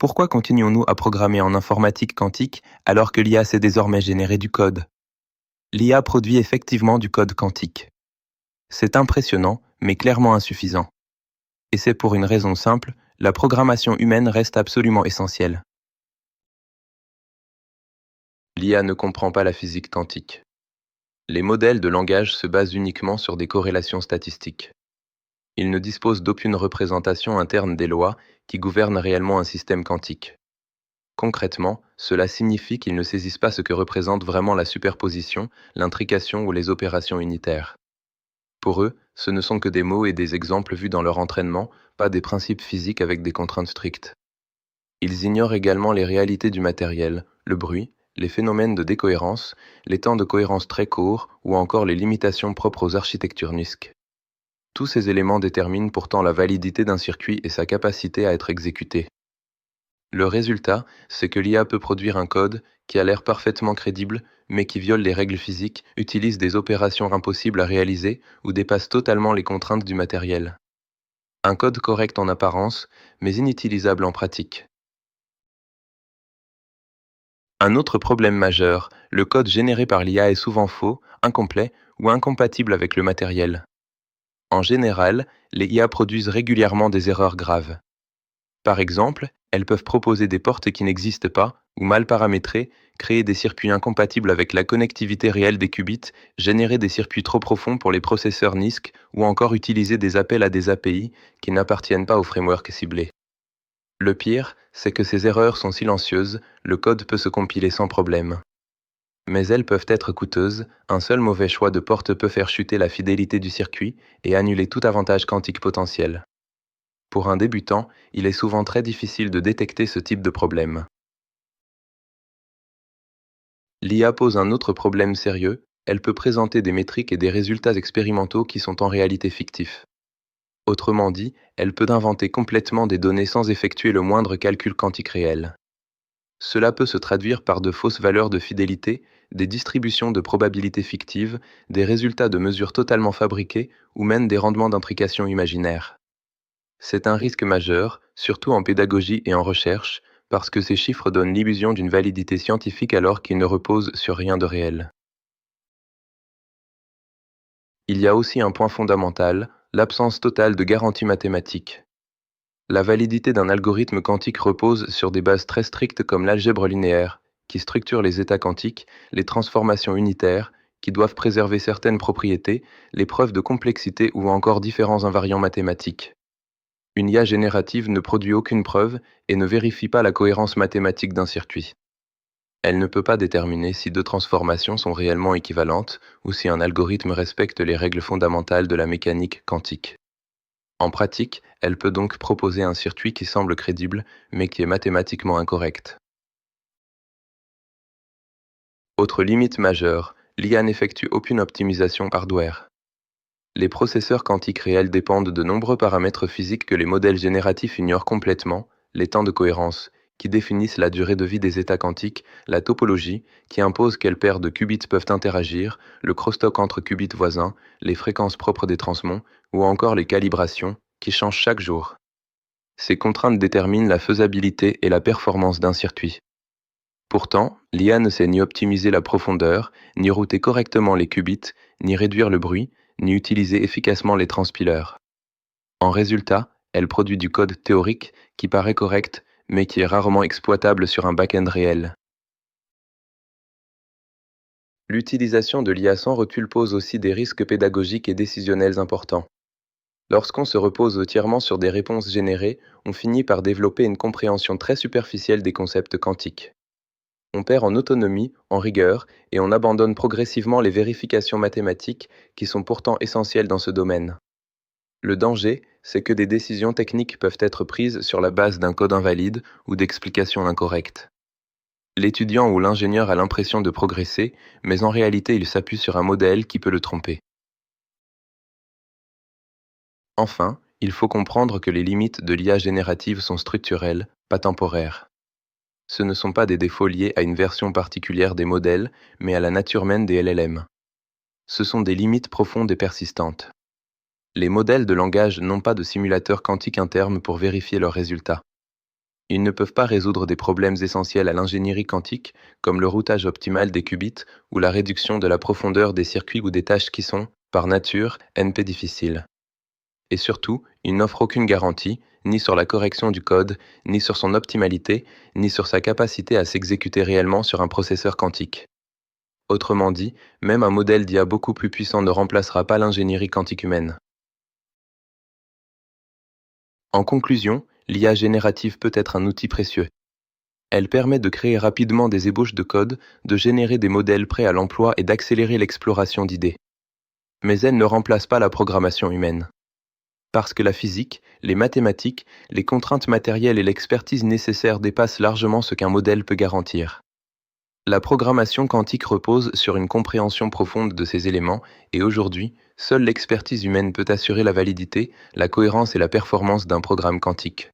Pourquoi continuons-nous à programmer en informatique quantique alors que l'IA sait désormais générer du code? L'IA produit effectivement du code quantique. C'est impressionnant, mais clairement insuffisant. Et c'est pour une raison simple, la programmation humaine reste absolument essentielle. L'IA ne comprend pas la physique quantique. Les modèles de langage se basent uniquement sur des corrélations statistiques. Ils ne disposent d'aucune représentation interne des lois qui gouvernent réellement un système quantique. Concrètement, cela signifie qu'ils ne saisissent pas ce que représente vraiment la superposition, l'intrication ou les opérations unitaires. Pour eux, ce ne sont que des mots et des exemples vus dans leur entraînement, pas des principes physiques avec des contraintes strictes. Ils ignorent également les réalités du matériel, le bruit, les phénomènes de décohérence, les temps de cohérence très courts ou encore les limitations propres aux architectures NISQ. Tous ces éléments déterminent pourtant la validité d'un circuit et sa capacité à être exécuté. Le résultat, c'est que l'IA peut produire un code qui a l'air parfaitement crédible, mais qui viole les règles physiques, utilise des opérations impossibles à réaliser ou dépasse totalement les contraintes du matériel. Un code correct en apparence, mais inutilisable en pratique. Un autre problème majeur, le code généré par l'IA est souvent faux, incomplet ou incompatible avec le matériel. En général, les IA produisent régulièrement des erreurs graves. Par exemple, elles peuvent proposer des portes qui n'existent pas, ou mal paramétrées, créer des circuits incompatibles avec la connectivité réelle des qubits, générer des circuits trop profonds pour les processeurs NISQ, ou encore utiliser des appels à des API qui n'appartiennent pas au framework ciblé. Le pire, c'est que ces erreurs sont silencieuses, le code peut se compiler sans problème. Mais elles peuvent être coûteuses, un seul mauvais choix de porte peut faire chuter la fidélité du circuit et annuler tout avantage quantique potentiel. Pour un débutant, il est souvent très difficile de détecter ce type de problème. L'IA pose un autre problème sérieux, elle peut présenter des métriques et des résultats expérimentaux qui sont en réalité fictifs. Autrement dit, elle peut inventer complètement des données sans effectuer le moindre calcul quantique réel. Cela peut se traduire par de fausses valeurs de fidélité, des distributions de probabilités fictives, des résultats de mesures totalement fabriqués ou même des rendements d'intrication imaginaires. C'est un risque majeur, surtout en pédagogie et en recherche, parce que ces chiffres donnent l'illusion d'une validité scientifique alors qu'ils ne reposent sur rien de réel. Il y a aussi un point fondamental, l'absence totale de garantie mathématique. La validité d'un algorithme quantique repose sur des bases très strictes comme l'algèbre linéaire, qui structure les états quantiques, les transformations unitaires, qui doivent préserver certaines propriétés, les preuves de complexité ou encore différents invariants mathématiques. Une IA générative ne produit aucune preuve et ne vérifie pas la cohérence mathématique d'un circuit. Elle ne peut pas déterminer si deux transformations sont réellement équivalentes ou si un algorithme respecte les règles fondamentales de la mécanique quantique. En pratique, elle peut donc proposer un circuit qui semble crédible, mais qui est mathématiquement incorrect. Autre limite majeure, l'IA n'effectue aucune optimisation hardware. Les processeurs quantiques réels dépendent de nombreux paramètres physiques que les modèles génératifs ignorent complètement, les temps de cohérence, qui définissent la durée de vie des états quantiques, la topologie, qui impose quelles paires de qubits peuvent interagir, le crosstalk entre qubits voisins, les fréquences propres des transmons, ou encore les calibrations, qui changent chaque jour. Ces contraintes déterminent la faisabilité et la performance d'un circuit. Pourtant, l'IA ne sait ni optimiser la profondeur, ni router correctement les qubits, ni réduire le bruit, ni utiliser efficacement les transpileurs. En résultat, elle produit du code théorique qui paraît correct, mais qui est rarement exploitable sur un back-end réel. L'utilisation de l'IA sans recul pose aussi des risques pédagogiques et décisionnels importants. Lorsqu'on se repose entièrement sur des réponses générées, on finit par développer une compréhension très superficielle des concepts quantiques. On perd en autonomie, en rigueur, et on abandonne progressivement les vérifications mathématiques qui sont pourtant essentielles dans ce domaine. Le danger, c'est que des décisions techniques peuvent être prises sur la base d'un code invalide ou d'explications incorrectes. L'étudiant ou l'ingénieur a l'impression de progresser, mais en réalité il s'appuie sur un modèle qui peut le tromper. Enfin, il faut comprendre que les limites de l'IA générative sont structurelles, pas temporaires. Ce ne sont pas des défauts liés à une version particulière des modèles, mais à la nature même des LLM. Ce sont des limites profondes et persistantes. Les modèles de langage n'ont pas de simulateur quantique interne pour vérifier leurs résultats. Ils ne peuvent pas résoudre des problèmes essentiels à l'ingénierie quantique, comme le routage optimal des qubits ou la réduction de la profondeur des circuits ou des tâches qui sont, par nature, NP difficiles. Et surtout, ils n'offrent aucune garantie, ni sur la correction du code, ni sur son optimalité, ni sur sa capacité à s'exécuter réellement sur un processeur quantique. Autrement dit, même un modèle d'IA beaucoup plus puissant ne remplacera pas l'ingénierie quantique humaine. En conclusion, l'IA générative peut être un outil précieux. Elle permet de créer rapidement des ébauches de code, de générer des modèles prêts à l'emploi et d'accélérer l'exploration d'idées. Mais elle ne remplace pas la programmation humaine. Parce que la physique, les mathématiques, les contraintes matérielles et l'expertise nécessaire dépassent largement ce qu'un modèle peut garantir. La programmation quantique repose sur une compréhension profonde de ces éléments et aujourd'hui, seule l'expertise humaine peut assurer la validité, la cohérence et la performance d'un programme quantique.